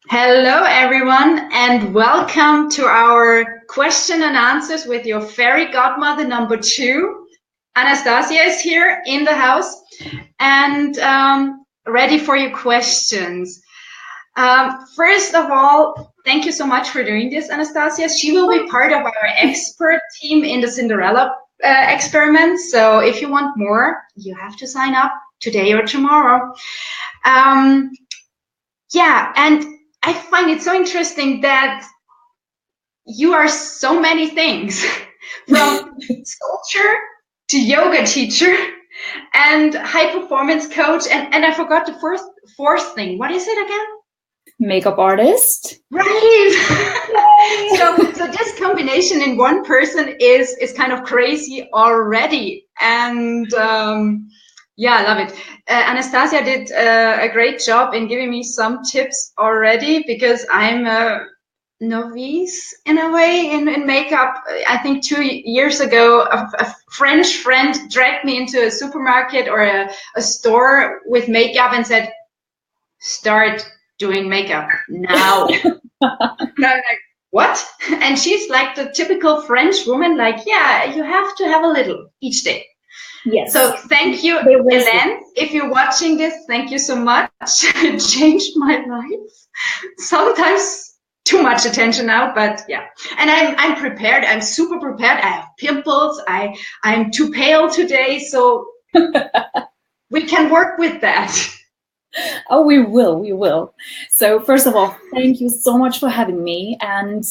Hello, everyone, and welcome to our question and answers with your fairy godmother number 2. Anastasia is here in the house and ready for your questions. First of all, thank you so much for doing this, Anastasia. She will be part of our expert team in the Cinderella experiment. So if you want more, you have to sign up today or tomorrow. Yeah, and I find it so interesting that you are so many things, from sculpture to yoga teacher and high performance coach. And I forgot the fourth thing. What is it again? Makeup artist. Right. so this combination in one person is kind of crazy already. And yeah, I love it. Anastasia did a great job in giving me some tips already, because I'm a novice in a way in makeup. I think 2 years ago, a French friend dragged me into a supermarket or a store with makeup and said, start doing makeup now. And I'm like, what? And she's like the typical French woman, like, yeah, you have to have a little each day. Yes. So thank you, Ellen. If you're watching this, thank you so much. It changed my life. Sometimes too much attention now, but yeah. And I'm prepared. I'm super prepared. I have pimples. I'm too pale today, so we can work with that. Oh, we will. So first of all, thank you so much for having me. And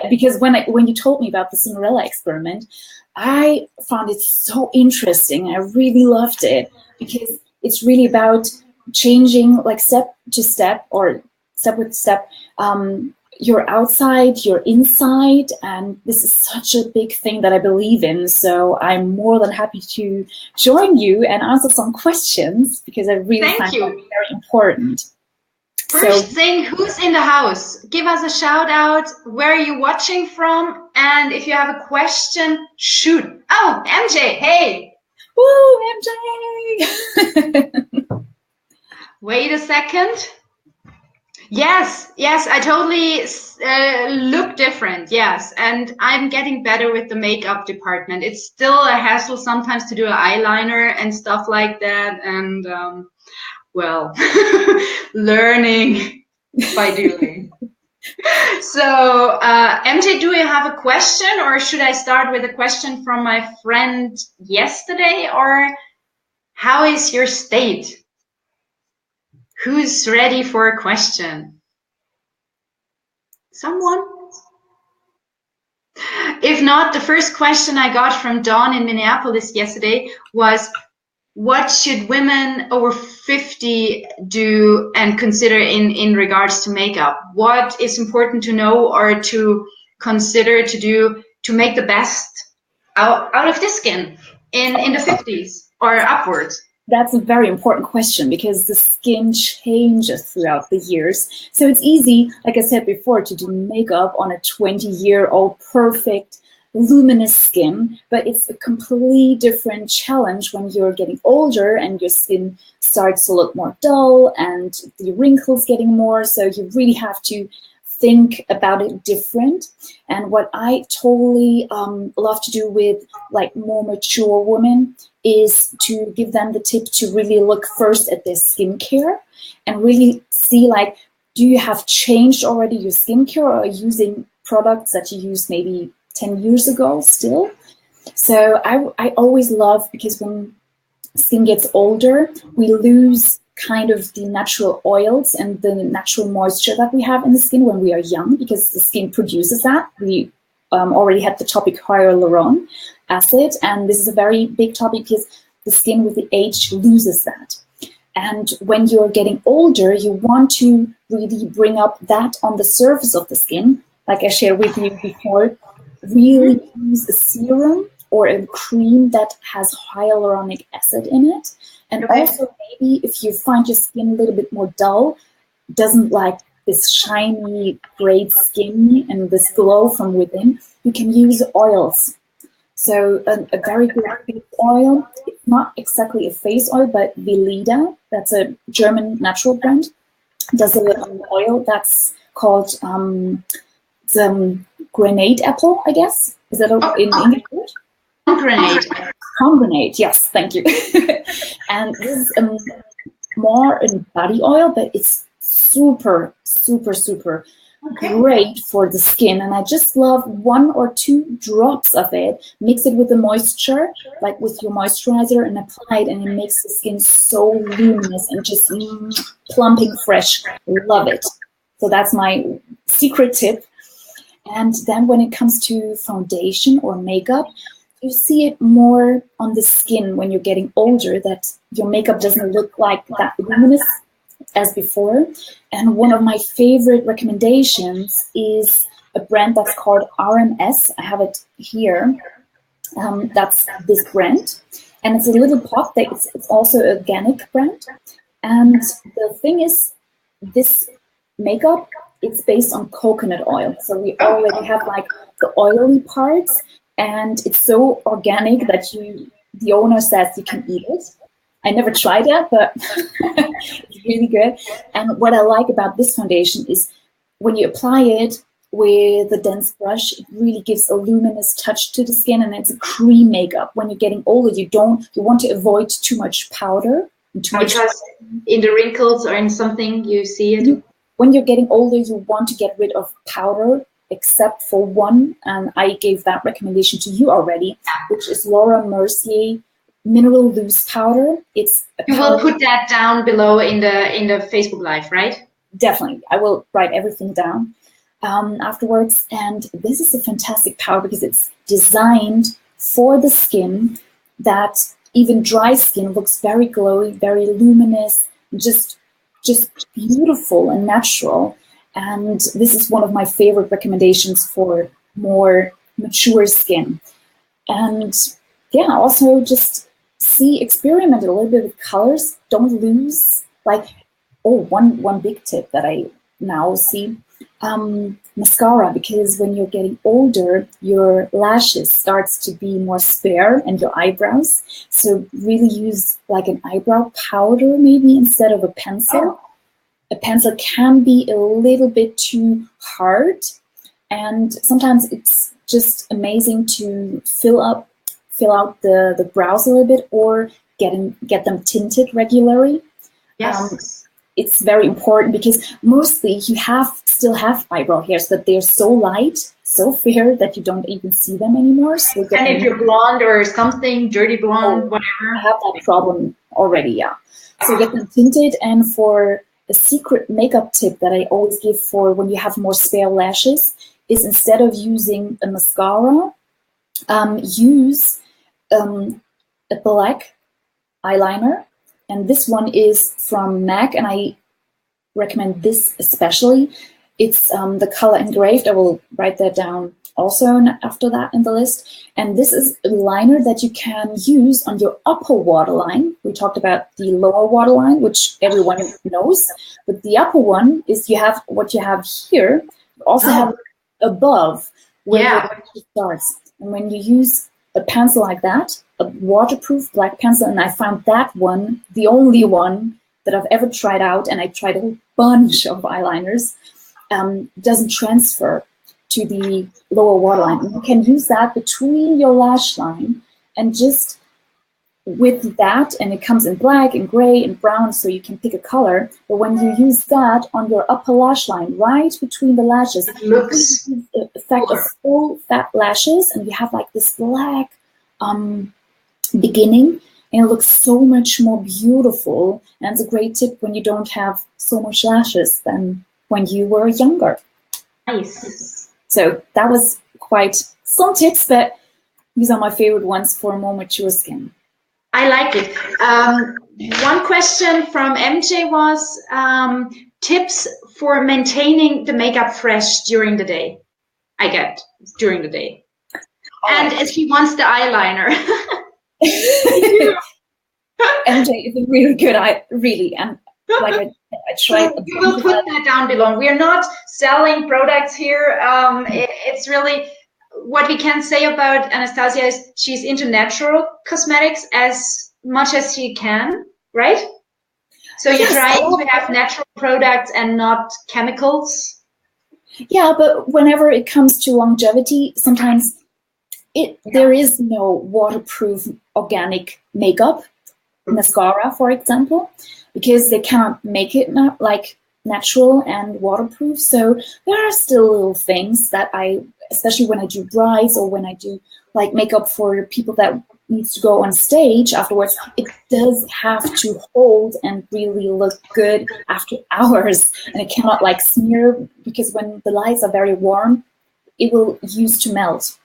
because when you told me about the Cinderella experiment, I found it so interesting. I really loved it, because it's really about changing, like, step to step, or step with step, your outside, your inside. And this is such a big thing that I believe in. So I'm more than happy to join you and answer some questions, because I really find it very important. First thing, who's in the house? Give us a shout out. Where are you watching from? And if you have a question, shoot. Oh, MJ, hey. Woo, MJ. Wait a second. Yes, I totally look different. Yes, and I'm getting better with the makeup department. It's still a hassle sometimes to do an eyeliner and stuff like that. And well, learning by doing. So, MJ, do you have a question, or should I start with a question from my friend yesterday? Or how is your state? Who's ready for a question? Someone? If not, the first question I got from Dawn in Minneapolis yesterday was, what should women over 50 do and consider in regards to makeup? What is important to know or to consider to do to make the best out of this skin in the 50s or upwards? That's a very important question, because the skin changes throughout the years. So it's easy, like I said before, to do makeup on a 20-year-old perfect, luminous skin, but it's a completely different challenge when you're getting older and your skin starts to look more dull and the wrinkles getting more. So you really have to think about it different. And what I totally love to do with, like, more mature women is to give them the tip to really look first at their skincare and really see, like, do you have changed already your skincare, or are you using products that you used maybe 10 years ago still? So I always love, because when skin gets older, we lose kind of the natural oils and the natural moisture that we have in the skin when we are young, because the skin produces that. We already had the topic hyaluronic acid, and this is a very big topic, because the skin with the age loses that. And when you're getting older, you want to really bring up that on the surface of the skin, like I shared with you before. Really use a serum or a cream that has hyaluronic acid in it. And also, maybe if you find your skin a little bit more dull, doesn't like this shiny, great skin and this glow from within, you can use oils. So a very good face oil, it's not exactly a face oil, but Veleda, that's a German natural brand. does an oil that's called the grenade apple, I guess. Is that in English word? Grenade. Grenade, yes, thank you. And this is more in body oil, but it's super, super, super great for the skin. And I just love 1 or 2 drops of it, mix it with the moisture, like with your moisturizer, and apply it, and it makes the skin so luminous and just plumping fresh. Love it. So that's my secret tip. And then when it comes to foundation or makeup, you see it more on the skin when you're getting older, that your makeup doesn't look like that luminous as before. And one of my favorite recommendations is a brand that's called RMS. I have it here. That's this brand. And it's a little pot that it's also an organic brand. And the thing is, this makeup, it's based on coconut oil. So we already have like the oily parts, and it's so organic that the owner says you can eat it. I never tried that, but it's really good. And what I like about this foundation is when you apply it with a dense brush, it really gives a luminous touch to the skin, and it's a cream makeup. When you're getting older, you want to avoid too much powder. Because in the wrinkles or in something you see it. When you're getting older, you want to get rid of powder, except for one, and I gave that recommendation to you already, which is Laura Mercier Mineral Loose Powder. It's you will put that down below in the Facebook Live, right? Definitely. I will write everything down afterwards. And this is a fantastic powder because it's designed for the skin, that even dry skin looks very glowy, very luminous, just beautiful and natural. And this is one of my favorite recommendations for more mature skin. And yeah, also just experiment a little bit with colors. Don't lose, one big tip that I now see, mascara, because when you're getting older, your lashes starts to be more spare and your eyebrows. So really use like an eyebrow powder maybe instead of a pencil. A pencil can be a little bit too hard, and sometimes it's just amazing to fill out the brows a little bit, or get them tinted regularly. Yes. It's very important because mostly you still have eyebrow hairs, that they're so light, so fair that you don't even see them anymore. So and if you're blonde or something, dirty blonde, whatever. I have that problem already, yeah. So get them tinted. And for a secret makeup tip that I always give for when you have more spare lashes is, instead of using a mascara, use a black eyeliner. And this one is from MAC, and I recommend this especially. It's the color Engraved. I will write that down also after that in the list. And this is a liner that you can use on your upper waterline. We talked about the lower waterline, which everyone knows. But the upper one is what you have here. You also have above where it starts. And when you use a pencil like that, a waterproof black pencil, and I found that one, the only one that I've ever tried out, and I tried a whole bunch of eyeliners, doesn't transfer to the lower waterline. And you can use that between your lash line, and just with that, and it comes in black and gray and brown, so you can pick a color. But when you use that on your upper lash line, right between the lashes, it looks the effect of full fat lashes, and you have like this black beginning, and it looks so much more beautiful. And it's a great tip when you don't have so much lashes than when you were younger. Nice. So that was quite some tips, but these are my favorite ones for more mature skin. I like it. One question from MJ was tips for maintaining the makeup fresh during the day. I get during the day. And she wants the eyeliner. MJ is a really good and I tried. So you will put that down below. We are not selling products here. It's really what we can say about Anastasia is she's into natural cosmetics as much as she can, right? So you're trying to have natural products and not chemicals? Yeah, but whenever it comes to longevity, sometimes there is no waterproof organic makeup, mascara, for example, because they cannot make it not like natural and waterproof. So there are still little things that especially when I do brides or when I do like makeup for people that needs to go on stage afterwards, it does have to hold and really look good after hours, and it cannot like smear, because when the lights are very warm, it will use to melt.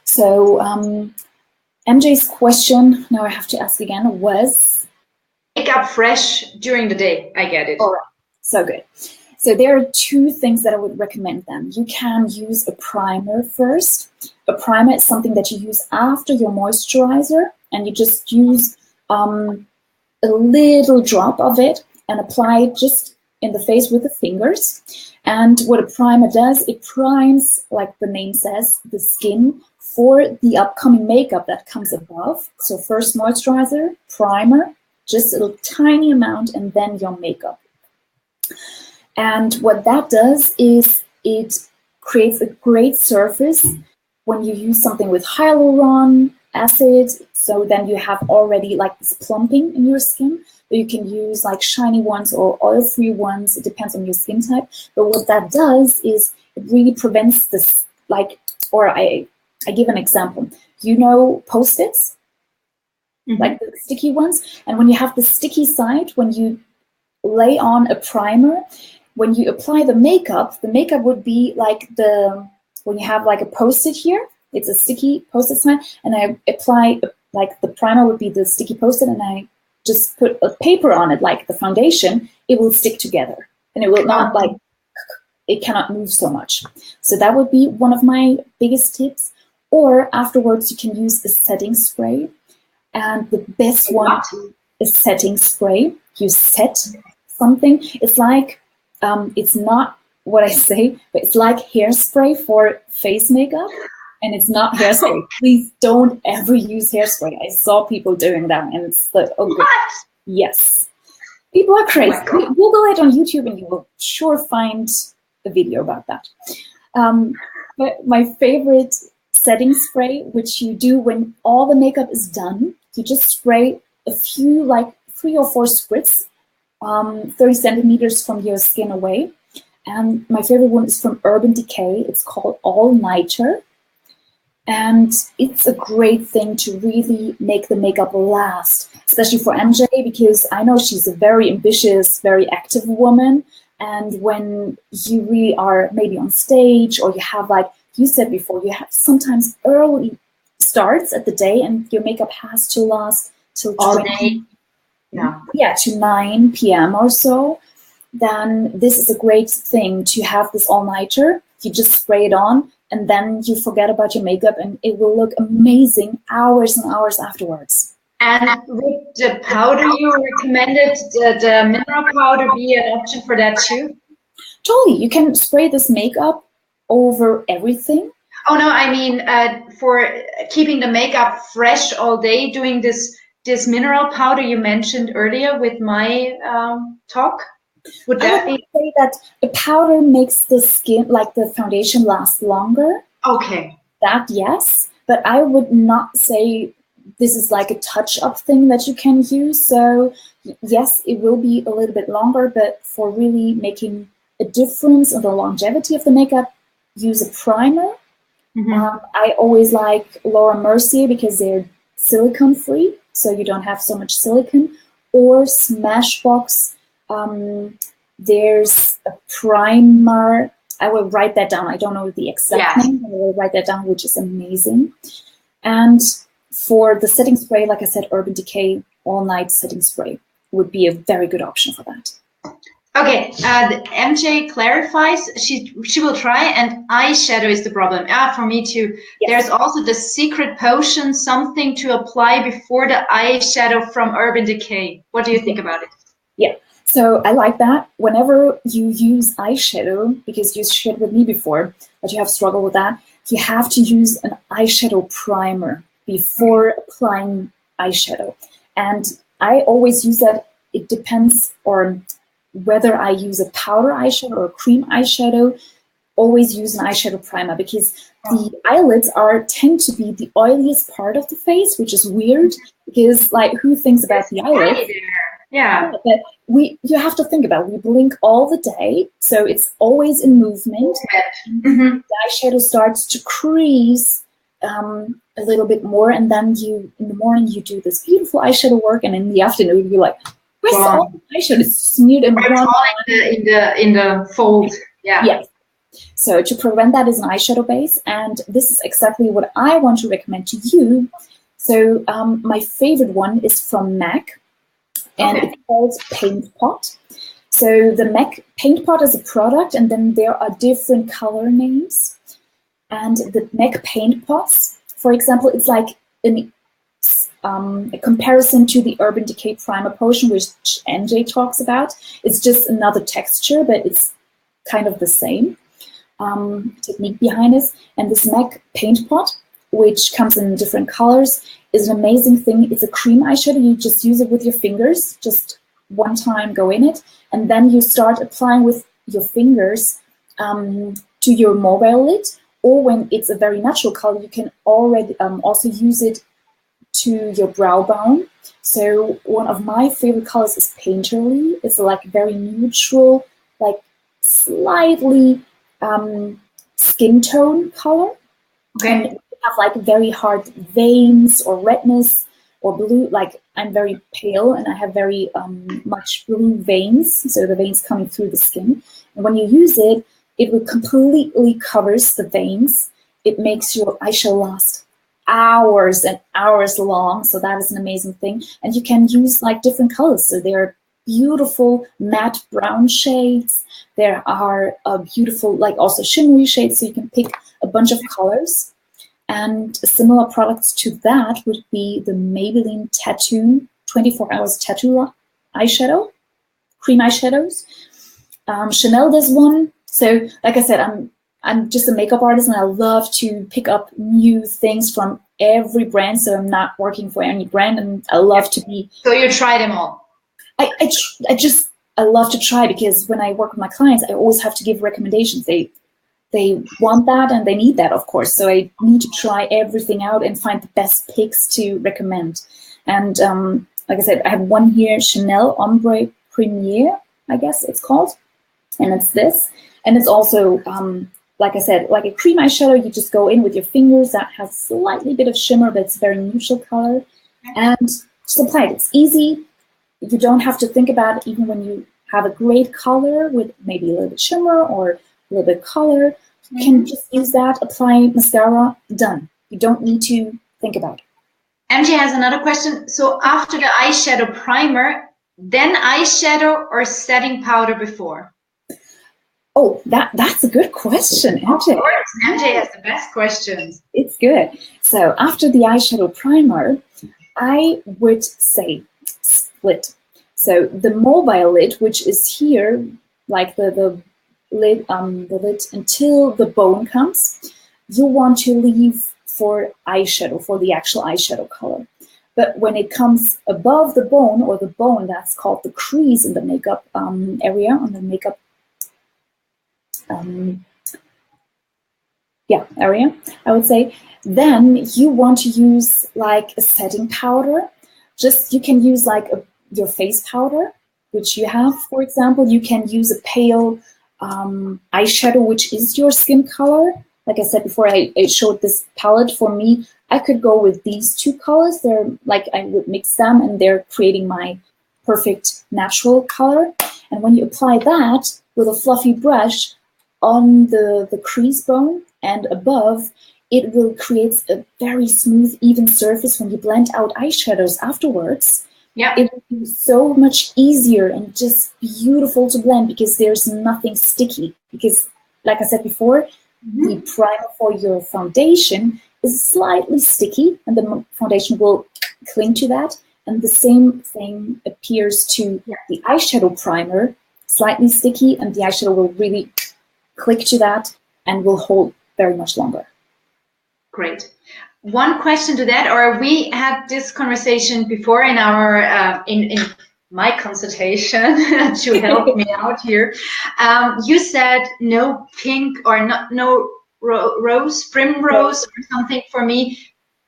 So MJ's question, now I have to ask again, was? Make up fresh during the day. I get it. All right, so good. So there are two things that I would recommend then. You can use a primer first. A primer is something that you use after your moisturizer, and you just use a little drop of it and apply it just in the face with the fingers. And what a primer does, it primes, like the name says, the skin for the upcoming makeup that comes above. So first moisturizer, primer, just a little tiny amount, and then your makeup. And what that does is it creates a great surface when you use something with hyaluronic acid. So then you have already like this plumping in your skin. But you can use like shiny ones or oil-free ones. It depends on your skin type. But what that does is it really prevents this, like, or I give an example. You know Post-its? Mm-hmm. Like the sticky ones? And when you have the sticky side, when you lay on a primer, when you apply the makeup would be like when you have like a Post-it here, it's a sticky Post-it sign, and I apply, like the primer would be the sticky Post-it, and I just put a paper on it, like the foundation, it will stick together, and it will not like, it cannot move so much. So that would be one of my biggest tips. Or afterwards, you can use a setting spray, and the best one is setting spray. You set something. It's like, it's not what I say, but it's like hairspray for face makeup, and it's not hairspray. Please don't ever use hairspray. I saw people doing that, and it's like, oh, good. Yes. People are crazy. Google it on YouTube, and you will sure find a video about that. But my favorite setting spray, which you do when all the makeup is done, you just spray a few, like 3 or 4 spritz, 30 centimeters from your skin away. And my favorite one is from Urban Decay. It's called All Nighter. And it's a great thing to really make the makeup last, especially for MJ, because I know she's a very ambitious, very active woman. And when you really are maybe on stage, or you have, like you said before, you have sometimes early starts at the day, and your makeup has to last till all day. Yeah, to 9 p.m. or so, then this is a great thing to have this all-nighter. You just spray it on, and then you forget about your makeup, and it will look amazing hours and hours afterwards. And with the powder you recommended, the mineral powder be an option for that too? Totally. You can spray this makeup over everything. Oh, no, I mean for keeping the makeup fresh all day, doing this mineral powder you mentioned earlier with my talk. Would that be? Say that the powder makes the skin, like the foundation, last longer. Okay. That, yes. But I would not say this is like a touch-up thing that you can use. So yes, it will be a little bit longer, but for really making a difference in the longevity of the makeup, use a primer. Mm-hmm. I always like Laura Mercier because they're silicone-free, so you don't have so much silicone. Or Smashbox. There's a primer. I will write that down. I don't know the exact name, but I will write that down, which is amazing. And for the setting spray, like I said, Urban Decay All Night Setting Spray would be a very good option for that. Okay, the MJ clarifies she will try, and eyeshadow is the problem. For me too. Yes. There's also the secret potion, something to apply before the eyeshadow from Urban Decay. What do you think about it? Yeah, so I like that. Whenever you use eyeshadow, because you shared with me before that you have struggled with that, you have to use an eyeshadow primer before applying eyeshadow. And I always use that it depends on whether I use a powder eyeshadow or a cream eyeshadow. Always use an eyeshadow primer, because the eyelids tend to be the oiliest part of the face, which is weird, because like, who thinks about the eyelids? Yeah. But you have to think about it. We blink all the day, so it's always in movement. The eyeshadow starts to crease a little bit more, and then in the morning you do this beautiful eyeshadow work, and in the afternoon you're like, where's all the eyeshadow? It's smeared in one in the fold. Yeah. Yes. So to prevent that is an eyeshadow base, and this is exactly what I want to recommend to you. So my favorite one is from MAC, and it's called Paint Pot. So the MAC Paint Pot is a product, and then there are different color names. And the MAC Paint Pots, for example, it's like a comparison to the Urban Decay Primer Potion, which MJ talks about. It's just another texture, but it's kind of the same technique behind it. And this MAC Paint Pot, which comes in different colors, is an amazing thing. It's a cream eyeshadow. You just use it with your fingers, just one time go in it, and then you start applying with your fingers to your mobile lid, or when it's a very natural color, you can already also use it to your brow bone. So one of my favorite colors is Painterly. It's like very neutral, like slightly skin tone color. Okay. And you have like very hard veins or redness or blue. Like I'm very pale and I have very much blue veins. So the veins coming through the skin. And when you use it, it will completely covers the veins. It makes your eyeshadow last hours and hours long. So that is an amazing thing. And you can use like different colors. So there are beautiful matte brown shades. There are beautiful, like also shimmery shades. So you can pick a bunch of colors. And similar products to that would be the Maybelline Tattoo 24 Hours Tattoo eyeshadow, cream eyeshadows. Chanel does one. So like I said, I'm just a makeup artist and I love to pick up new things from every brand. So I'm not working for any brand, and I love to be. So you try them all? I love to try, because when I work with my clients, I always have to give recommendations. They want that and they need that, of course. So I need to try everything out and find the best picks to recommend. And like I said, I have one here, Chanel Ombre Premier, I guess it's called. And it's this. And it's also, like I said, like a cream eyeshadow. You just go in with your fingers. That has slightly bit of shimmer, but it's a very neutral color. And just apply it. It's easy. You don't have to think about it, even when you have a great color with maybe a little bit shimmer or a little bit color. You can just use that, apply mascara, done. You don't need to think about it. MJ has another question. So after the eyeshadow primer, then eyeshadow or setting powder before? Oh, that's a good question, MJ. Of course, MJ has the best questions. It's good. So after the eyeshadow primer, I would say split. So the mobile lid, which is here, like the lid until the bone comes, you want to leave for eyeshadow, for the actual eyeshadow color. But when it comes above the bone, or the bone, that's called the crease in the makeup area, on the makeup area, I would say, then you want to use like a setting powder. Just, you can use like your face powder, which you have, for example. You can use a pale eyeshadow, which is your skin color. Like I said before, I showed this palette. For me, I could go with these two colors. They're like, I would mix them and they're creating my perfect natural color. And when you apply that with a fluffy brush on the crease bone and above, it will create a very smooth, even surface when you blend out eyeshadows afterwards. Yeah. It will be so much easier and just beautiful to blend, because there's nothing sticky. Because like I said before, the primer for your foundation is slightly sticky and the foundation will cling to that. And the same thing appears to the eyeshadow primer, slightly sticky, and the eyeshadow will really click to that and will hold very much longer. Great. One question to that, or we had this conversation before in our in my consultation to help me out here. You said no pink or no rose, primrose or something for me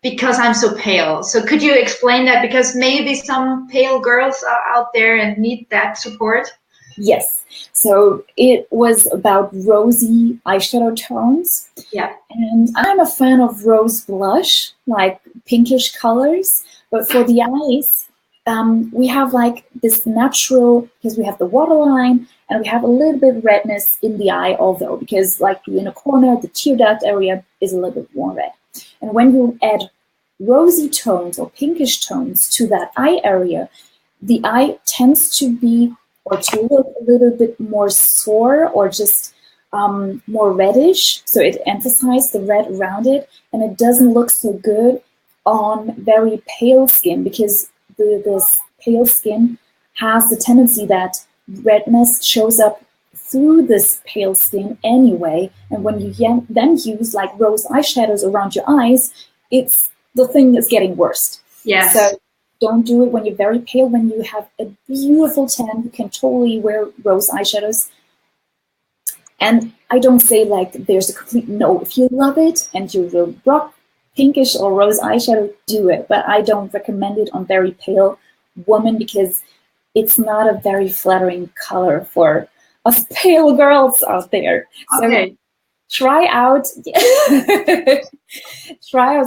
because I'm so pale. So could you explain that? Because maybe some pale girls are out there and need that support. Yes. So it was about rosy eyeshadow tones. Yeah. And I'm a fan of rose blush, like pinkish colors. But for the eyes, we have like this natural, because we have the waterline and we have a little bit redness in the eye, although, because like the inner corner, the tear duct area is a little bit more red. And when you add rosy tones or pinkish tones to that eye area, the eye tends to be, or to look a little bit more sore or just more reddish. So it emphasizes the red around it, and it doesn't look so good on very pale skin, because this pale skin has the tendency that redness shows up through this pale skin anyway. And when you then use like rose eyeshadows around your eyes, it's the thing that's getting worse. Yes. So don't do it when you're very pale. When you have a beautiful tan, you can totally wear rose eyeshadows. And I don't say like there's a complete no. If you love it and you will rock pinkish or rose eyeshadow, do it. But I don't recommend it on very pale women because it's not a very flattering color for us pale girls out there. Okay. So try out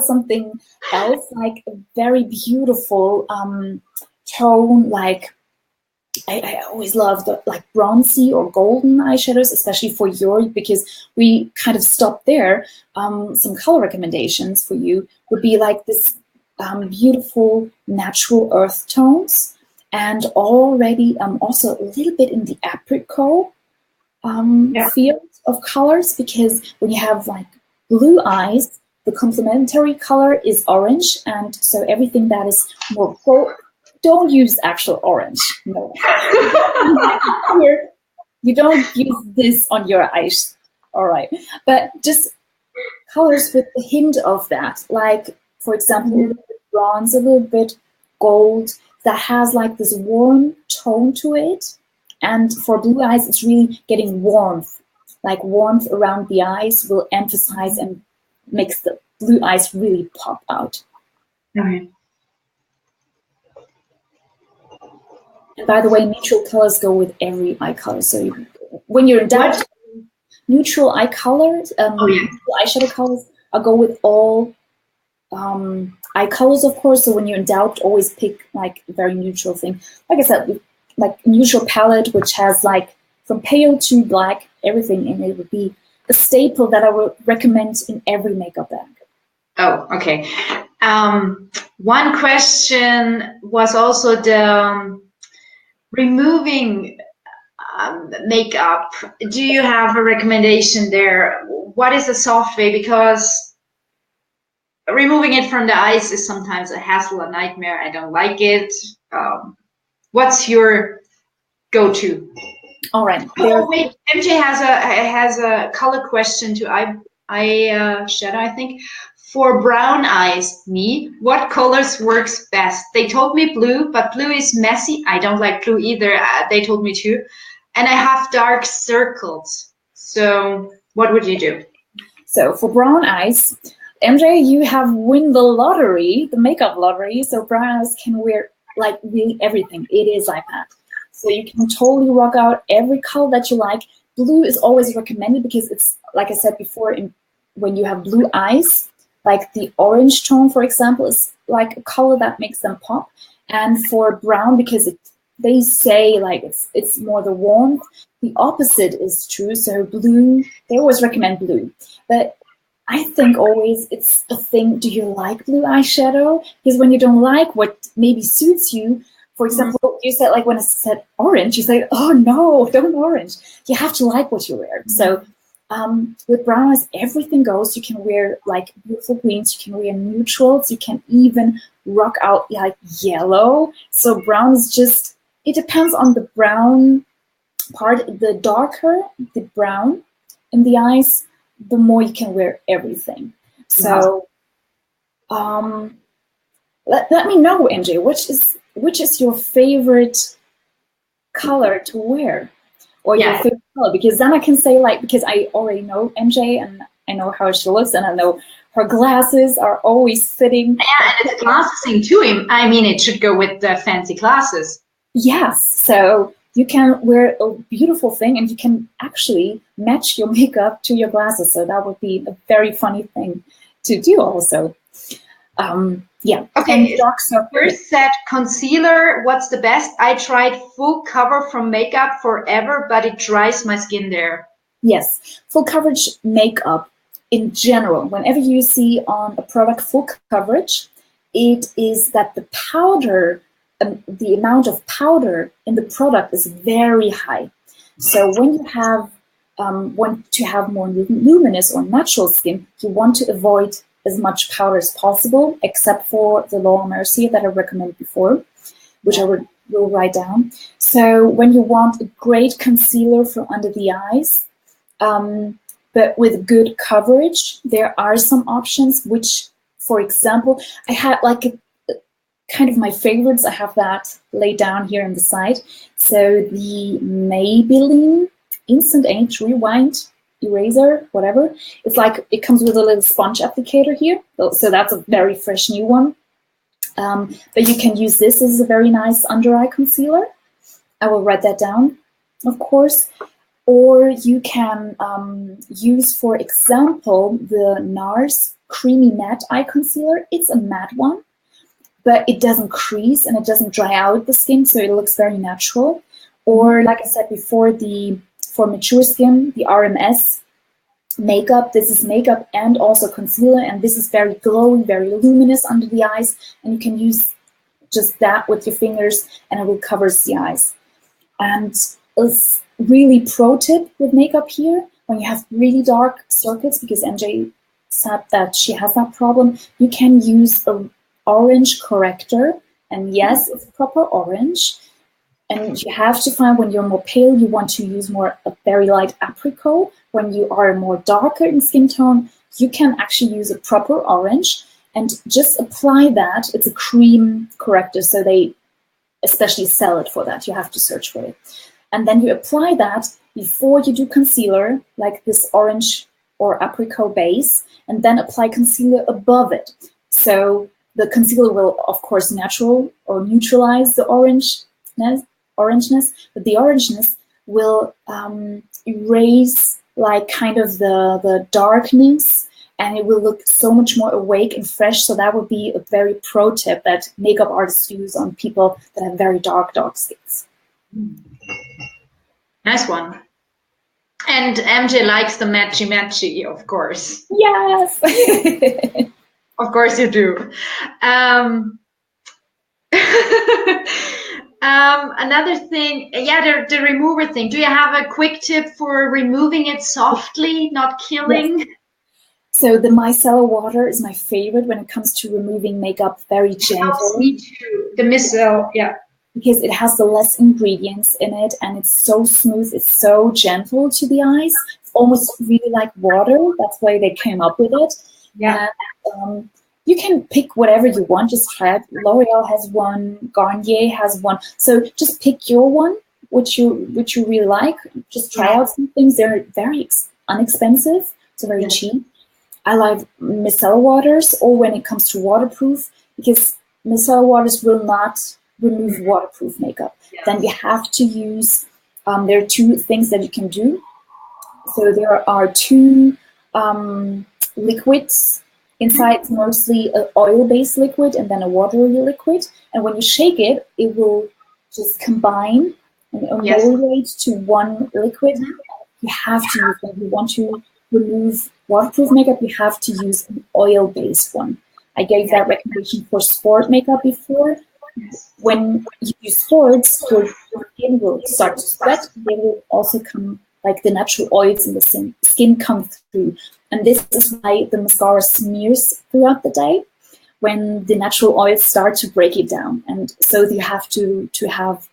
something else, like a very beautiful tone. Like I always love the like bronzy or golden eyeshadows, especially for your, because we kind of stopped there. Some color recommendations for you would be like this beautiful natural earth tones, and already also a little bit in the apricot field of colors, because when you have like blue eyes, the complementary color is orange, and so everything that is more gold, don't use actual orange. No. You don't use this on your eyes. All right. But just colors with a hint of that. Like, for example, a little bit bronze, a little bit gold, that has like this warm tone to it. And for blue eyes, it's really getting warmth. Like warmth around the eyes will emphasize and makes the blue eyes really pop out. Okay. And by the way, neutral colors go with every eye color. So when you're in doubt, neutral eye colors, neutral eyeshadow colors, I'll go with all eye colors, of course. So when you're in doubt, always pick like a very neutral thing. Like I said, like neutral palette, which has like from pale to black, everything in it would be a staple that I would recommend in every makeup bag. Oh, okay. One question was also the removing makeup. Do you have a recommendation there? What is the soft way? Because removing it from the eyes is sometimes a hassle, a nightmare. I don't like it. What's your go-to? All right. Oh wait, MJ has a color question to eyeshadow, I think. For brown eyes, what colors works best? They told me blue, but blue is messy. I don't like blue either. They told me too. And I have dark circles. So what would you do? So for brown eyes, MJ, you have won the lottery, the makeup lottery. So brown eyes can wear like really everything. It is like that. So you can totally rock out every color that you like. Blue is always recommended because it's, like I said before, when you have blue eyes, like the orange tone, for example, is like a color that makes them pop. And for brown, because they say like it's more the warmth, the opposite is true. So blue, they always recommend blue. But I think always it's a thing, do you like blue eyeshadow? Because when you don't like what maybe suits you, for example, you said like when I said orange, you say, oh no, don't orange. You have to like what you wear. So with brown eyes, everything goes. You can wear like beautiful greens, you can wear neutrals, you can even rock out like yellow. So brown is just, it depends on the brown part. The darker the brown in the eyes, the more you can wear everything. So let me know, MJ, which is your favorite color to wear, or Yeah. your favorite color, because then I can say, like, because I already know MJ and I know how she looks, and I know her glasses are always fitting. Yeah, and it's a glasses thing too. I mean, it should go with the fancy glasses. Yes, so you can wear a beautiful thing and you can actually match your makeup to your glasses. So that would be a very funny thing to do also. Yeah. Okay, And dark circle. first set concealer. What's the best? I tried full cover from makeup forever, but it dries my skin there. Yes, full coverage makeup in general, whenever you see on a product full coverage, it is that the powder, the amount of powder in the product is very high. So when you have want to have more luminous or natural skin, you want to avoid as much powder as possible, except for the Laura Mercier that I recommended before, which I will write down. So when you want a great concealer for under the eyes, but with good coverage, there are some options, which, for example, I had like a kind of my favorites. I have that laid down here on the side. So the Maybelline Instant Age Rewind Eraser, whatever. It's like, it comes with a little sponge applicator here. So that's a very fresh new one. But you can use this as a very nice under eye concealer. I will write that down, of course. Or you can use, for example, the NARS Creamy Matte Eye Concealer. It's a matte one, but it doesn't crease and it doesn't dry out the skin, so it looks very natural. Or, like I said before, for mature skin, the RMS makeup. This is makeup and also concealer, and this is very glowy, very luminous under the eyes, and you can use just that with your fingers and it will cover the eyes. And it's really pro tip with makeup here, when you have really dark circles, because MJ said that she has that problem, you can use a orange corrector, and yes, it's proper orange. And you have to find, when you're more pale, you want to use more a very light apricot. When you are more darker in skin tone, you can actually use a proper orange and just apply that. It's a cream corrector, so they especially sell it for that. You have to search for it. And then you apply that before you do concealer, like this orange or apricot base, and then apply concealer above it. So the concealer will, of course, neutralize the orangeness, but the orangeness will erase like kind of the darkness, and it will look so much more awake and fresh. So that would be a very pro tip that makeup artists use on people that have very dark skins. Nice one. And MJ likes the matchy, of course. Yes. Of course you do. Another thing, yeah, the remover thing. Do you have a quick tip for removing it softly, not killing? Yes. So the micellar water is my favorite when it comes to removing makeup, very gentle. Me too. The micellar, yeah. Because it has the less ingredients in it, and it's so smooth, it's so gentle to the eyes. It's almost really like water. That's why they came up with it. Yeah. And, you can pick whatever you want, just try it. L'Oreal has one, Garnier has one. So just pick your one, which you really like. Just try out some things. They're very inexpensive, so very cheap. I like micellar waters, or when it comes to waterproof, because micellar waters will not remove waterproof makeup. Then you have to use, there are two things that you can do. So there are two liquids. Inside, it's mostly an oil-based liquid and then a watery liquid. And when you shake it, it will just combine and emulate to one liquid. You have to use, when you want to remove waterproof makeup, you have to use an oil-based one. I gave that recommendation for sport makeup before. When you use sports, your skin will start to sweat. They will also come, like the natural oils in the skin come through. And this is why the mascara smears throughout the day, when the natural oils start to break it down. And so you have to have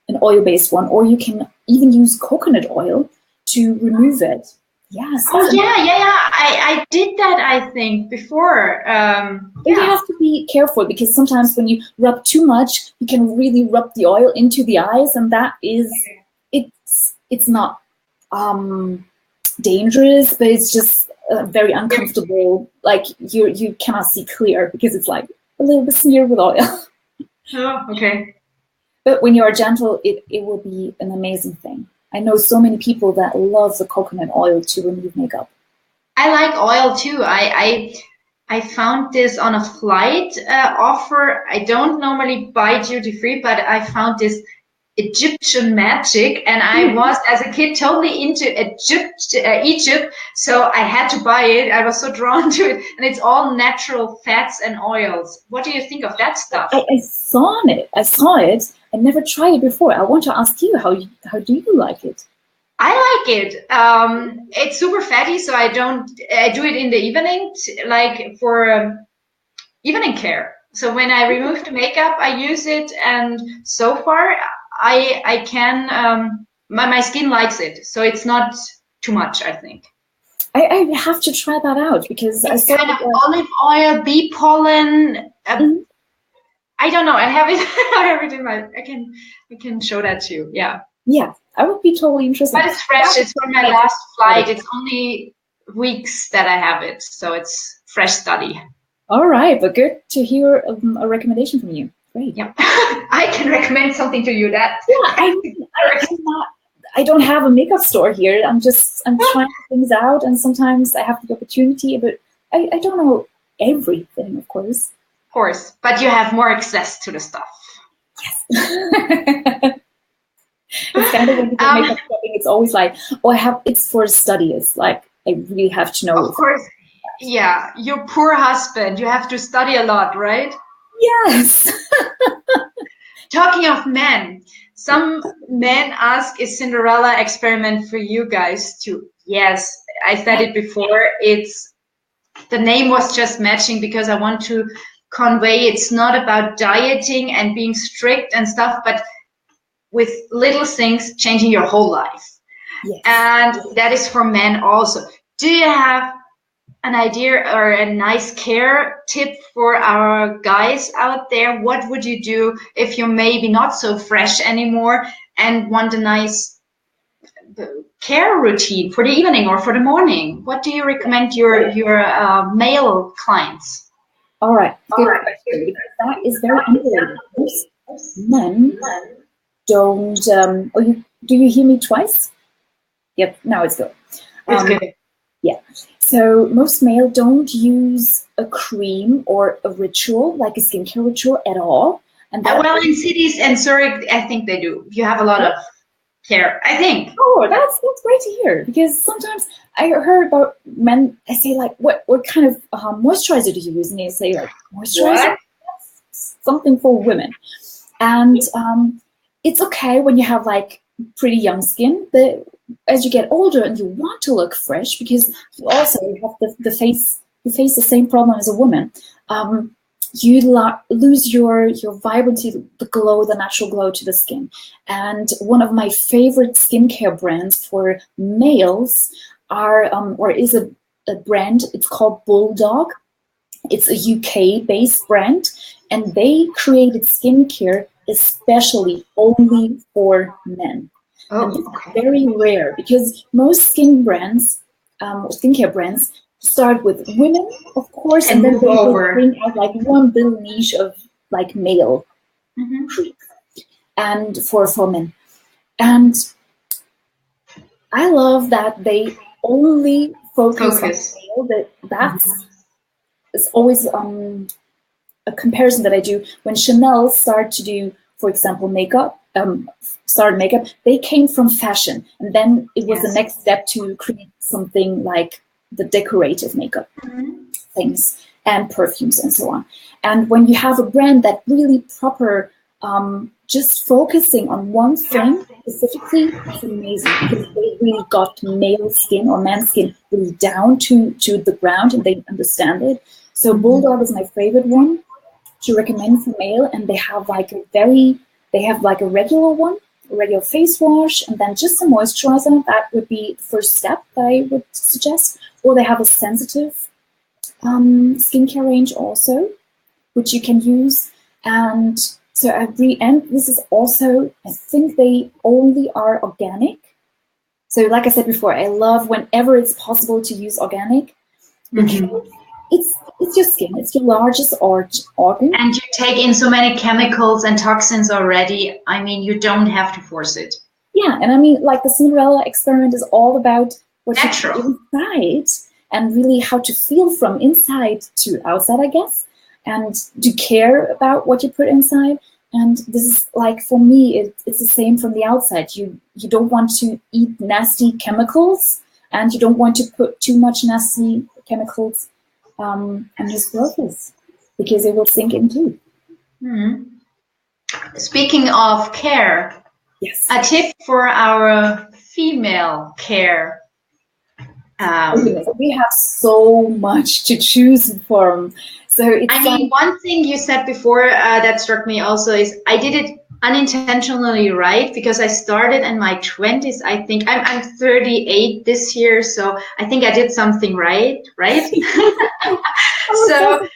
an oil-based one, or you can even use coconut oil to remove it. Yes. Oh yeah. I did that, I think, before. You have to be careful because sometimes when you rub too much, you can really rub the oil into the eyes, and that is it's not dangerous, but it's just very uncomfortable. Like you cannot see clear because it's like a little bit smeared with oil. Oh, okay. But when you are gentle, it will be an amazing thing. I know so many people that love the coconut oil to remove makeup. I like oil too. I found this on a flight offer. I don't normally buy duty free, but I found this Egyptian magic, and I was as a kid totally into Egypt, so I had to buy it. I was so drawn to it, and it's all natural fats and oils. What do you think of that stuff? I saw it. I never tried it before. I want to ask you, how do you like it? I like it. It's super fatty, so I do it in the evening, like for evening care. So when I remove the makeup, I use it, and so far I can my skin likes it, so it's not too much, I think. I have to try that out because it's kind of olive oil, bee pollen. I don't know. I have it. I have it in my. I can show that to you. Yeah. Yeah, I would be totally interested. But it's fresh. It's from my last flight. It's only weeks that I have it, so it's fresh study. All right, but good to hear a recommendation from you. Great. Yeah, I can recommend something to you. That I don't have a makeup store here. I'm trying things out, and sometimes I have the opportunity, but I don't know everything, of course. Of course, but you have more access to the stuff. Yes. It's kind of when you do makeup shopping, it's always like, oh, it's for study. It's like, I really have to know. Of course. Yeah, your poor husband. You have to study a lot, right? Yes. Talking of men, some men ask, is Cinderella Experiment for you guys too? Yes, I said it before. The name was just matching because I want to convey it's not about dieting and being strict and stuff, but with little things changing your whole life. Yes. And that is for men also. Do you have an idea or a nice care tip for our guys out there? What would you do if you're maybe not so fresh anymore and want a nice care routine for the evening or for the morning? What do you recommend your male clients? All right. That is very underrated. Most men don't. Do you hear me twice? Yep. Now it's good. It's good. Yeah. So most male don't use a cream or a ritual, like a skincare ritual at all. And well, in cities and Zurich, I think they do. You have a lot of care, I think. Oh, that's great to hear, because sometimes I heard about men, I say like, what kind of moisturizer do you use? And they say like, moisturizer? That's something for women. And it's okay when you have like pretty young skin, but as you get older and you want to look fresh, because you also have the face, you face the same problem as a woman. You lose your vibrancy, the glow, the natural glow to the skin. And one of my favorite skincare brands for males is a brand. It's called Bulldog. It's a UK-based brand, and they created skincare especially only for men. Oh, and it's very rare because most skincare brands start with women, of course, and then they bring out like one little niche of like male cream and for men. And I love that they only focus on male. It's always a comparison that I do when Chanel started to do, for example, makeup. Started makeup. They came from fashion, and then it was the next step to create something like the decorative makeup things and perfumes and so on. And when you have a brand that really proper, just focusing on one thing specifically, it's amazing, because they really got male skin or man's skin really down to the ground, and they understand it. So Bulldog is my favorite one to recommend for male, and they have like a regular one, regular face wash and then just some moisturizer. That would be the first step that I would suggest. Or they have a sensitive skincare range also, which you can use. And so at the end, this is also, I think they only are organic. So like I said before, I love whenever it's possible to use organic. Because it's your skin, it's your largest organ. And you take in so many chemicals and toxins already. I mean, you don't have to force it. Yeah, and I mean, like the Cinderella Experiment is all about what Natural. you put inside and really how to feel from inside to outside, I guess, and do care about what you put inside. And this is like, for me, it's the same from the outside. You don't want to eat nasty chemicals, and you don't want to put too much nasty chemicals on your surface, because it will sink in too. Speaking of care, yes, a tip for our female care. We have so much to choose from. So it's one thing you said before that struck me also is I did it unintentionally right, because I started in my 20s. I think I'm 38 this year, so I think I did something right? So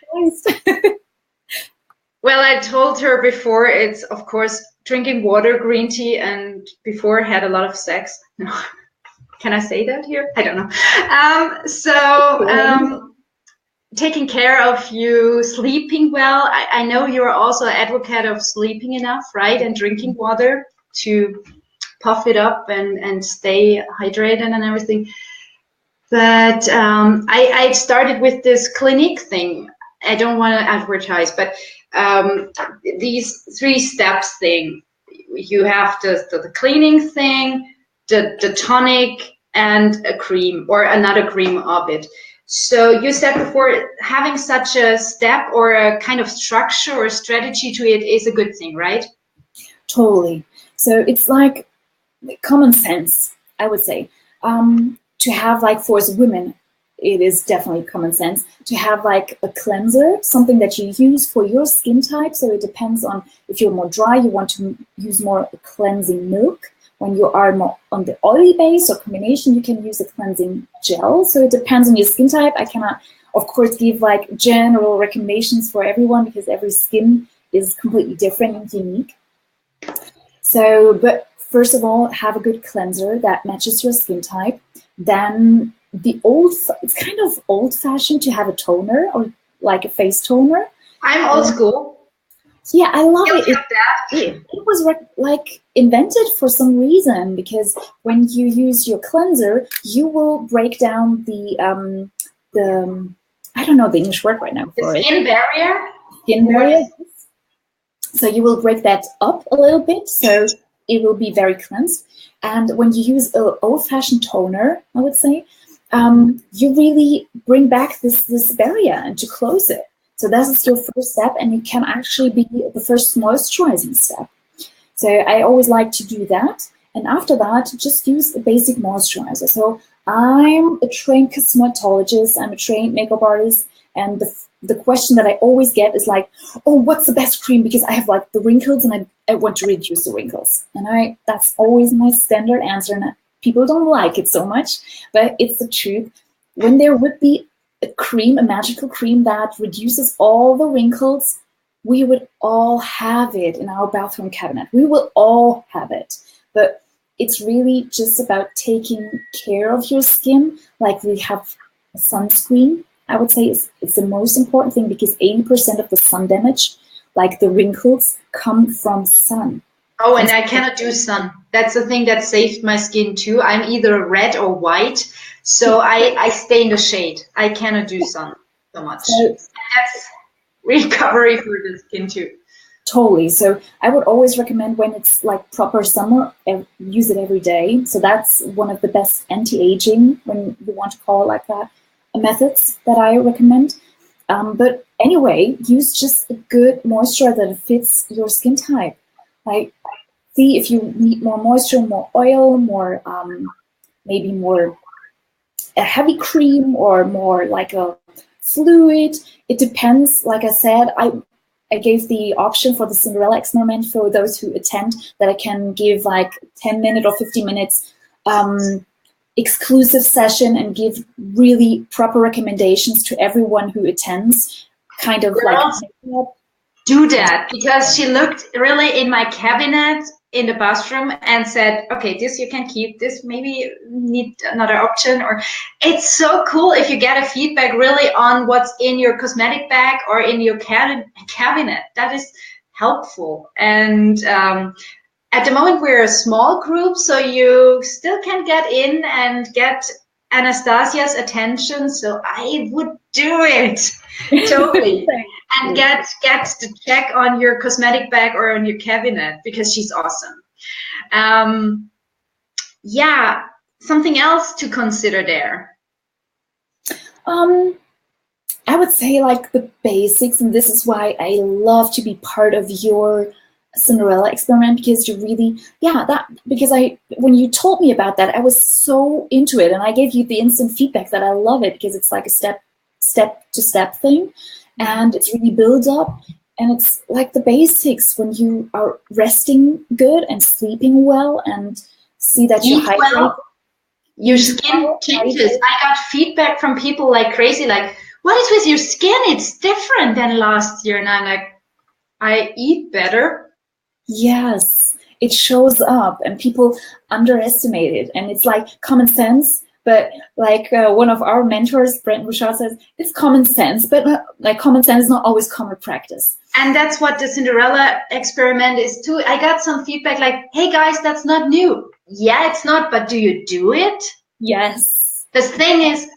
well, I told her before, it's of course drinking water, green tea, and before had a lot of sex. No. Can I say that here? I don't know. Taking care of you, sleeping well. I know you're also an advocate of sleeping enough, right? And drinking water to puff it up and stay hydrated and everything. But I started with this clinic thing. I don't want to advertise, but these 3 steps thing. You have the cleaning thing, the tonic, and a cream or another cream of it. So you said before, having such a step or a kind of structure or strategy to it is a good thing, right? Totally. So it's like common sense, I would say. To have, like, for us women, it is definitely common sense to have like a cleanser, something that you use for your skin type. So it depends on if you're more dry, you want to use more cleansing milk. When you are more on the oily base or combination, you can use a cleansing gel. So it depends on your skin type. I cannot, of course, give like general recommendations for everyone, because every skin is completely different and unique. So, but first of all, have a good cleanser that matches your skin type. Then it's kind of old-fashioned to have a toner, or like a face toner. I'm old school. Yeah, I love it. It was like invented for some reason, because when you use your cleanser, you will break down the I don't know the English word right now for it. Skin barrier. Skin barrier. So you will break that up a little bit, so it will be very cleansed. And when you use an old-fashioned toner, I would say, you really bring back this barrier and to close it. So that is your first step, and it can actually be the first moisturizing step. So I always like to do that. And after that, just use a basic moisturizer. So I'm a trained cosmetologist, I'm a trained makeup artist, and the question that I always get is like, oh, what's the best cream? Because I have like the wrinkles and I want to reduce the wrinkles. And that's always my standard answer, and people don't like it so much, but it's the truth. When there would be a cream, a magical cream that reduces all the wrinkles, we would all have it in our bathroom cabinet. We will all have it. But it's really just about taking care of your skin. Like we have a sunscreen, I would say it's the most important thing, because 80% of the sun damage, like the wrinkles, come from sun. Oh, and I cannot do sun. That's the thing that saved my skin too. I'm either red or white, so I stay in the shade. I cannot do sun so much. So that's recovery for the skin too. Totally. So I would always recommend, when it's like proper summer, use it every day. So that's one of the best anti-aging, when you want to call it like that, methods that I recommend. But anyway, use just a good moisturizer that fits your skin type. Like, see if you need more moisture, more oil, more maybe more a heavy cream, or more like a fluid. It depends. Like I said, I gave the option for the Cinderella Experiment for those who attend that I can give like 10-minute or 15 minutes exclusive session and give really proper recommendations to everyone who attends. Kind of Girls, like do that, because she looked really in my cabinet in the bathroom and said, okay, this you can keep, this maybe need another option. Or it's so cool if you get a feedback really on what's in your cosmetic bag or in your cabinet. That is helpful. And at the moment we're a small group, so you still can get in and get Anastasia's attention. So I would do it totally. And get the check on your cosmetic bag or on your cabinet, because she's awesome. Yeah, something else to consider there. I would say like the basics, and this is why I love to be part of your Cinderella Experiment, because you really, when you told me about that, I was so into it, and I gave you the instant feedback that I love it because it's like a step-to-step thing. And it's really built up, and it's like the basics when you are resting good and sleeping well and see that you hydrate. Well, your skin changes. I got feedback from people like crazy, like, what is with your skin? It's different than last year. And I'm like, I eat better. Yes, it shows up, and people underestimate it. And it's like common sense. But like one of our mentors, Brent Bouchard, says, it's common sense, but like common sense is not always common practice. And that's what the Cinderella Experiment is too. I got some feedback like, hey guys, that's not new. Yeah, it's not, but do you do it? Yes. The thing is,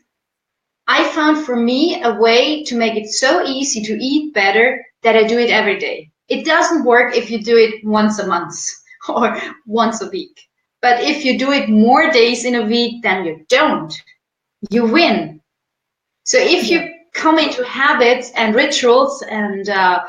I found for me a way to make it so easy to eat better that I do it every day. It doesn't work if you do it once a month or once a week. But if you do it more days in a week than you don't, you win. So if you come into habits and rituals and a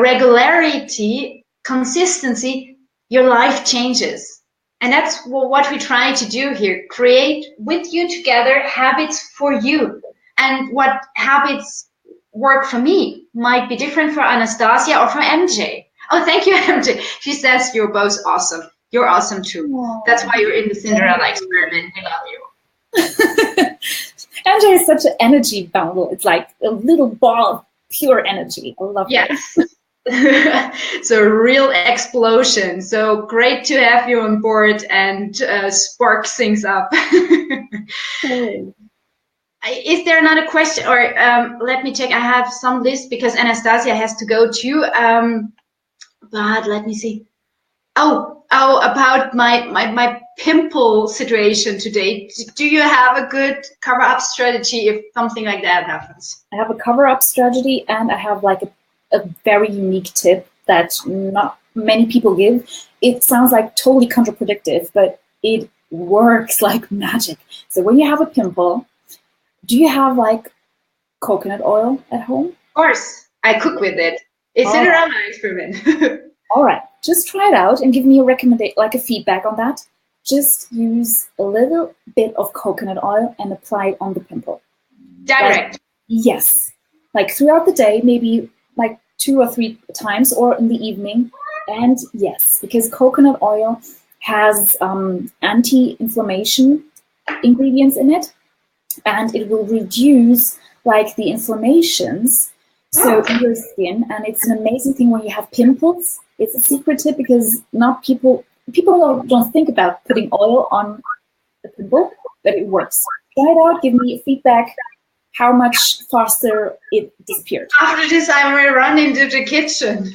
regularity, consistency, your life changes. And that's what we try to do here. Create with you together habits for you. And what habits work for me might be different for Anastasia or for MJ. Oh, thank you, MJ. She says you're both awesome. You're awesome too. Aww. That's why you're in the Cinderella Experiment. I love you. MJ is such an energy bundle. It's like a little ball of pure energy. I love it. Yes. So real explosion. So great to have you on board and spark things up. Is there another question? Or let me check. I have some list because Anastasia has to go too. But let me see. Oh, about my pimple situation today. Do you have a good cover-up strategy if something like that happens? I have a cover-up strategy, and I have like a very unique tip that not many people give. It sounds like totally contradictory, but it works like magic. So when you have a pimple, do you have like coconut oil at home? Of course, I cook with it. It's a Cinderella Experiment. All right, just try it out and give me a recommendation, like a feedback on that. Just use a little bit of coconut oil and apply it on the pimple. Direct. Yes, like throughout the day, maybe like 2 or 3 times, or in the evening. And yes, because coconut oil has anti-inflammation ingredients in it, and it will reduce like the inflammations in your skin. And it's an amazing thing when you have pimples. It's a secret tip because not people don't think about putting oil on the pimple, but it works. Try it out. Give me feedback how much faster it disappeared. After this, I will run into the kitchen.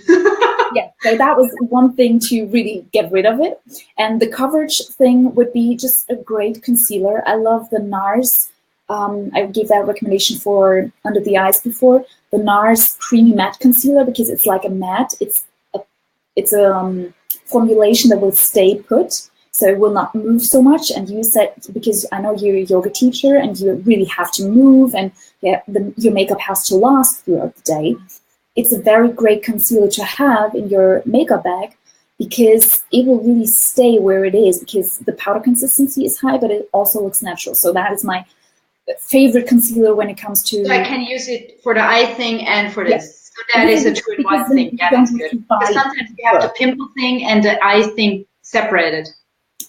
Yeah, so that was one thing to really get rid of it. And the coverage thing would be just a great concealer. I love the NARS. I gave that recommendation for under the eyes before. The NARS Creamy Matte Concealer, because it's like a matte. It's a formulation that will stay put, so it will not move so much. And use that because I know you're a yoga teacher and you really have to move, and your makeup has to last throughout the day. It's a very great concealer to have in your makeup bag because it will really stay where it is, because the powder consistency is high, but it also looks natural. So that is my favorite concealer when it comes to... So I can use it for the eye thing and for this. Yes. So that is a two-in-one thing. Yeah, that's good. Because sometimes you have the pimple thing and the eye thing separated.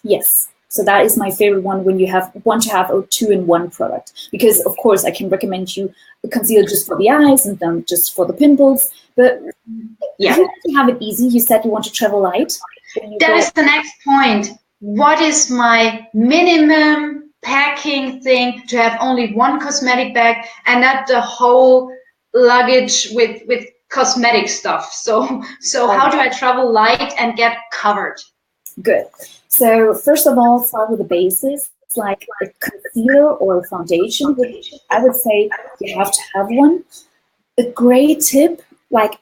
Yes. So that is my favorite one when you want to have a two-in-one product. Because, of course, I can recommend you a concealer just for the eyes and then just for the pimples. But yeah, you want to have it easy. You said you want to travel light. That is the next point. What is my minimum packing thing to have only one cosmetic bag and not the whole luggage with cosmetic stuff? So how do I travel light and get covered? Good. So first of all, start with the basics, like a concealer or a foundation, which I would say you have to have one. A great tip, like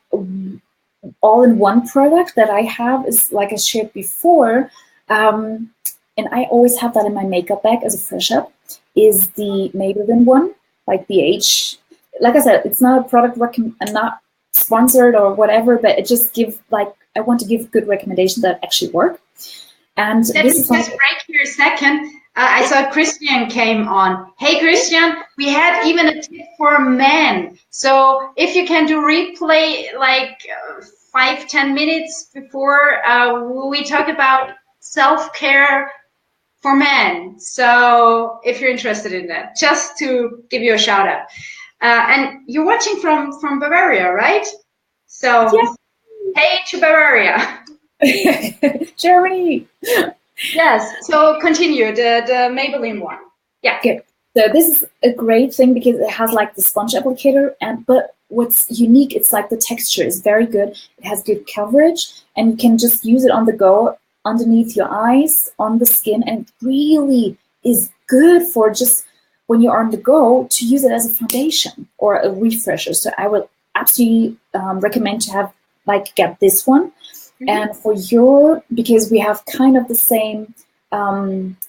all-in-one product that I have is, like I shared before, and I always have that in my makeup bag as a fresh up, is the Maybelline one, like the H. Like I said, it's not a product I'm not sponsored or whatever, but it just I want to give good recommendations that actually work. And this is just break here a second. I saw Christian came on. Hey Christian, we had even a tip for men. So if you can do replay like 5-10 minutes before we talk about self-care for men. So if you're interested in that, just to give you a shout out. And you're watching from Bavaria, right? So yeah. Hey to Bavaria. Germany. Yes. So continue the Maybelline one. Yeah. Good. So this is a great thing because it has like the sponge applicator, but what's unique, it's like the texture is very good. It has good coverage, and you can just use it on the go underneath your eyes, on the skin, and it really is good for just when you're on the go to use it as a foundation or a refresher. So I would absolutely recommend to have get this one. Mm-hmm. And for because we have kind of the same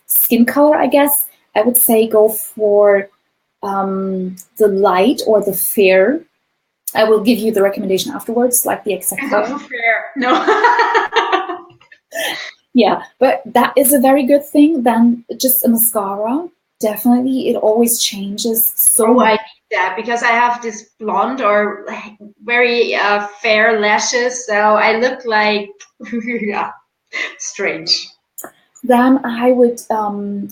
skin color, I guess, I would say go for the light or the fair. I will give you the recommendation afterwards, like the exact color. Go for fair. No. Yeah, but that is a very good thing. Then just a mascara. Definitely, it always changes so much. I need that because I have this blonde or very fair lashes, so I look like yeah, strange. Then I would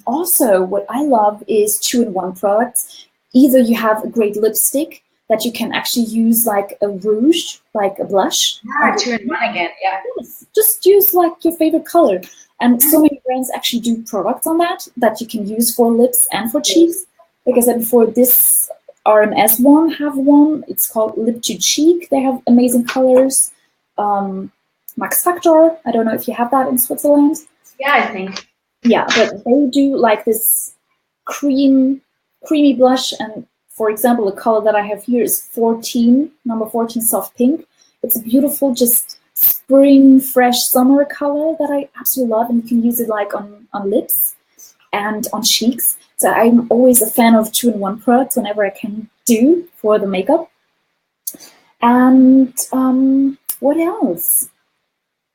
also, what I love is two-in-one products. Either you have a great lipstick that you can actually use like a rouge, like a blush. Ah, two-in-one again, yeah. Just use like your favorite color. And so many brands actually do products on that you can use for lips and for cheeks. Like I said before, this RMS one have one. It's called Lip to Cheek. They have amazing colors. Max Factor, I don't know if you have that in Switzerland. Yeah, I think. Yeah, but they do like this creamy blush. And for example, the color that I have here is 14, number 14, soft pink. It's a beautiful, just spring, fresh summer color that I absolutely love. And you can use it like on lips and on cheeks. So I'm always a fan of two-in-one products whenever I can do for the makeup. And what else?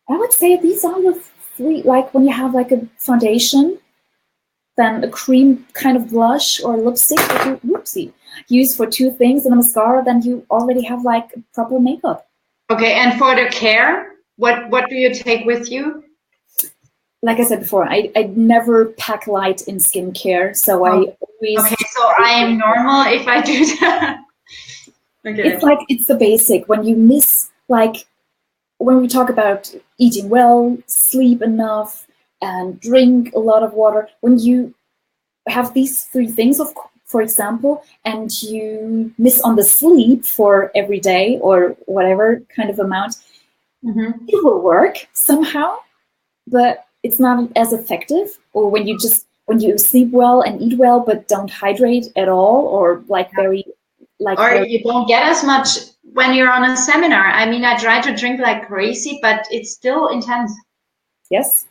I would say these are the three, like when you have like a foundation, then a cream kind of blush or lipstick that you use for two things, and a mascara, then you already have like proper makeup. Okay, and for the care, what do you take with you? Like I said before, I never pack light in skincare, so I always... Okay, so I am normal if I do that. Okay. It's the basic. When you miss, like, when we talk about eating well, sleep enough, and drink a lot of water, when you have these three things, for example, and you miss on the sleep for every day or whatever kind of amount, it will work somehow, but it's not as effective. Or when you sleep well and eat well but don't hydrate at all, or you don't get as much when you're on a seminar. I mean, I try to drink like crazy, but it's still intense. Yes.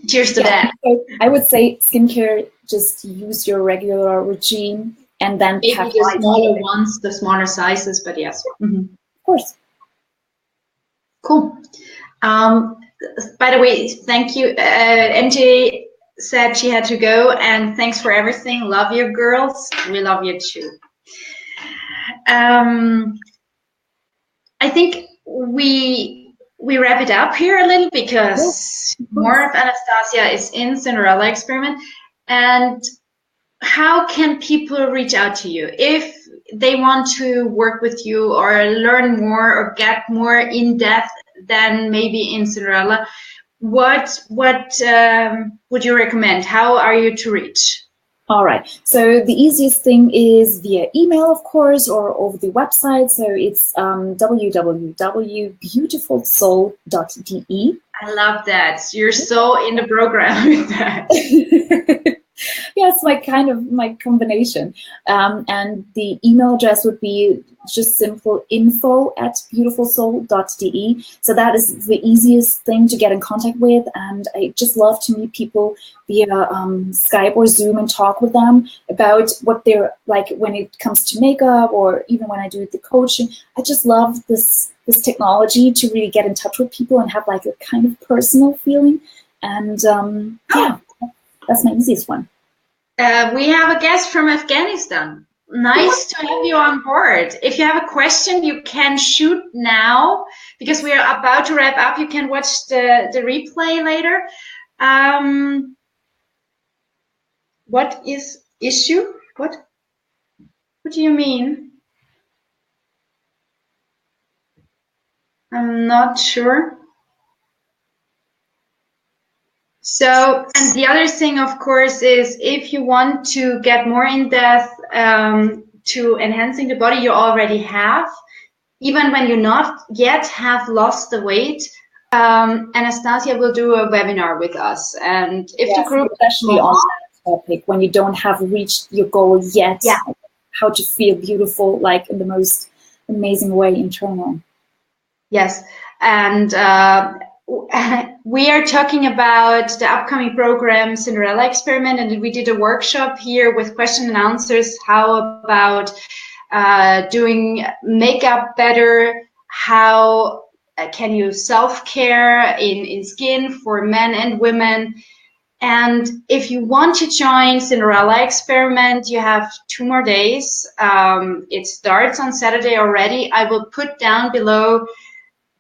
Cheers to that. So I would say skincare, just use your regular regime and then maybe the smaller ones, the smaller sizes, but yes. Of course. Cool. By the way, thank you, MJ. said she had to go, and thanks for everything. Love you, girls. We love you too. I think we wrap it up here a little, because more of Anastasia is in Cinderella Experiment. And how can people reach out to you if they want to work with you or learn more or get more in depth than maybe in Cinderella? What would you recommend? How are you to reach? All right. So the easiest thing is via email, of course, or over the website. So it's www.beautifulsoul.de. I love that. You're so in the program with that. Yeah, it's my combination. And the email address would be just simple info@beautifulsoul.de. So that is the easiest thing to get in contact with. And I just love to meet people via Skype or Zoom and talk with them about what they're like when it comes to makeup, or even when I do the coaching. I just love this technology to really get in touch with people and have like a kind of personal feeling. And yeah, that's my easiest one. We have a guest from Afghanistan. Nice to have you on board. If you have a question, you can shoot now, because we are about to wrap up. You can watch the replay later. What is issue? What do you mean? I'm not sure. So, and the other thing, of course, is if you want to get more in depth to enhancing the body you already have, even when you not yet have lost the weight, Anastasia will do a webinar with us. And if the group, especially on that topic, when you don't have reached your goal yet, how to feel beautiful, like in the most amazing way internal. Yes, and we are talking about the upcoming program Cinderella Experiment, and we did a workshop here with question and answers. How about doing makeup better? How can you self-care in skin for men and women? And if you want to join Cinderella Experiment, you have 2 more days. It starts on Saturday already. I will put down below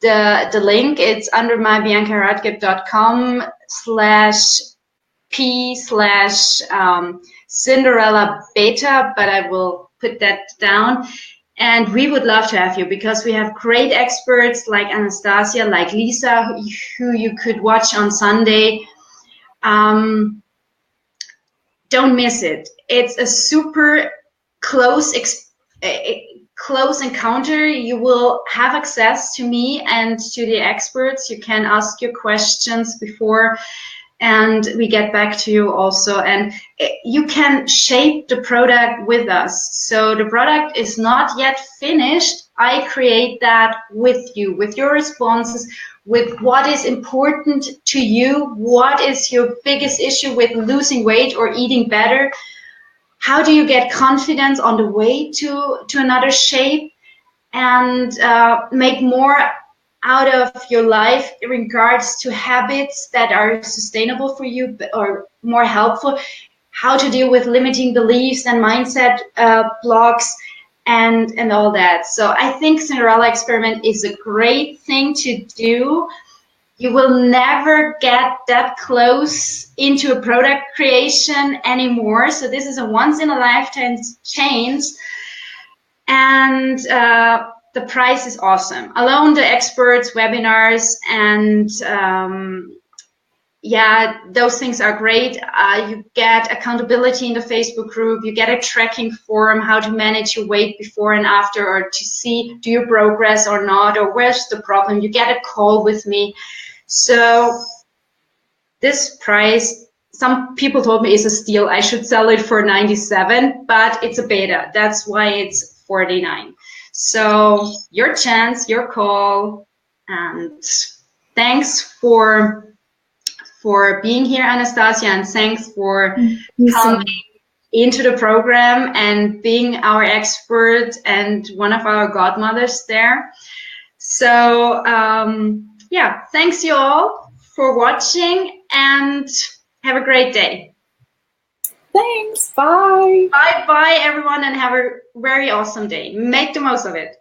the link. It's under mybiancaradke.com/p/Cinderella Beta, but I will put that down. And we would love to have you, because we have great experts like Anastasia, like Lisa, who you could watch on Sunday. Don't miss it. It's a super close encounter. You will have access to me and to the experts. You can ask your questions before, and we get back to you also. And you can shape the product with us. So the product is not yet finished. I create that with you, with your responses, with what is important to you. What is your biggest issue with losing weight or eating better? How do you get confidence on the way to another shape, and make more out of your life in regards to habits that are sustainable for you or more helpful? How to deal with limiting beliefs and mindset blocks and all that. So I think Cinderella Experiment is a great thing to do. You will never get that close into a product creation anymore. So this is a once-in-a-lifetime change. And the price is awesome. Alone the experts, webinars, and yeah, those things are great. You get accountability in the Facebook group. You get a tracking form, how to manage your weight before and after, or to see, do you progress or not, or where's the problem? You get a call with me. So this price, some people told me, is a steal. I should sell it for 97, but it's a beta. That's why it's 49. So your chance, your call, and thanks for being here, Anastasia, and thanks for coming into the program and being our expert and one of our godmothers there. So yeah, thanks you all for watching, and Have a great day. Thanks. Bye. Bye-bye, everyone, and have a very awesome day. Make the most of it.